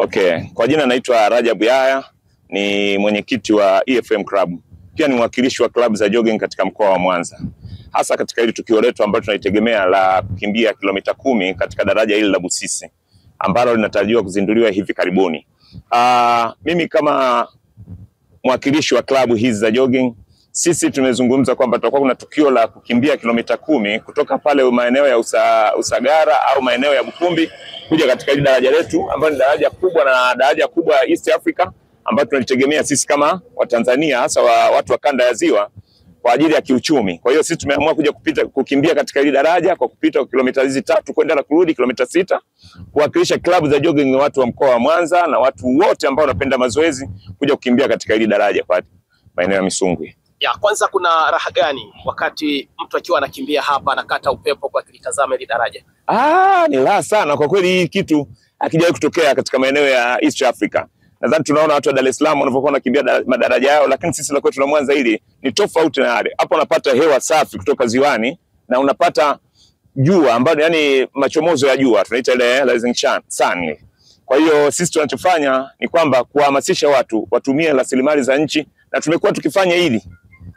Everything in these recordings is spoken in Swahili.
Okay, kwa jina naitwa Rajab Yahya, ni mwenyekiti wa EFM Club. Pia ni mwakilishi wa club za jogging katika mkoa wa Mwanza. Hasa katika hili tukio letu ambalo tunaitegemea la kukimbia kilomita 10 katika daraja hili la Busisi ambalo linatarajiwa kuzinduliwa hivi karibuni. Mimi kama mwakilishi wa klabu hizi za jogging, sisi tumezungumza kwamba tutakuwa kuna tukio la kukimbia kilomita 10 kutoka pale maeneo ya Usagara au maeneo ya Bukumbi kuja katika hili daraja letu ambalo ni daraja kubwa na daraja kubwa East Africa ambalo tunalitegemea sisi kama Watanzania, hasa watu wa kanda ya Ziwa, kwa ajili ya kiuchumi. Kwa hiyo sisi tumeamua kukimbia katika hili daraja kwa kupita kilomita hizi 3 kwenda na kurudi kilomita 6, kuwakilisha klabu za jogging na watu wa mkoa wa Mwanza na watu wote ambao wanapenda mazoezi kuja kukimbia katika hili daraja kwa maeneo ya Misungwi. Ya kwanza, kuna raha gani wakati mtu akiwa anakimbia hapa anakata upepo kwa kulitazama hili daraja? Ni raha sana kwa kweli, hii kitu hakijawahi kutokea katika maeneo ya East Africa. Nadhani tunaona watu wa Dar es Salaam wanavyokuwa wanakimbia madaraja yao, lakini sisi la kwetu la Mwanza hili ni tofauti na yale. Hapo unapata hewa safi kutoka ziwani na unapata jua ambayo yani machomozo ya jua, tunaita ile rising sun. Kwa hiyo sisi tunachofanya ni kwamba kuhamasisha watu watumie rasilimali za nchi, na tumekuwa tukifanya hili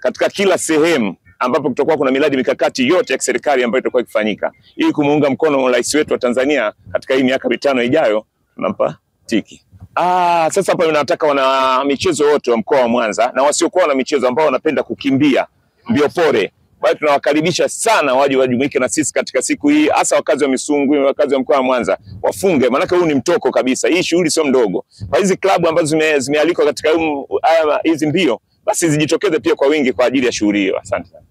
katika kila sehemu ambapo kutakuwa kuna miradi mikakati yote ya serikali ambayo itakuwa ikifanyika ili kumuunga mkono rais wetu wa Tanzania katika hii miaka 5 ijayo. Tunampa tiki. Sasa hapa nataka wana michezo wote wa mkoa wa Mwanza na wasiokuwa na michezo ambao wanapenda kukimbia mbio pole, bali tunawakaribisha sana waje wajumuike na sisi katika siku hii, hasa wakazi wa Misungwi, wakazi wa mkoa wa Mwanza wafunge, maana huu ni mtoko kabisa. Hii shughuli sio mdogo. Kwa hizi klabu ambazo zimealikwa katika hizi mbio, basi zijitokeze pia kwa wingi kwa ajili ya shughuli hiyo. Asante sana.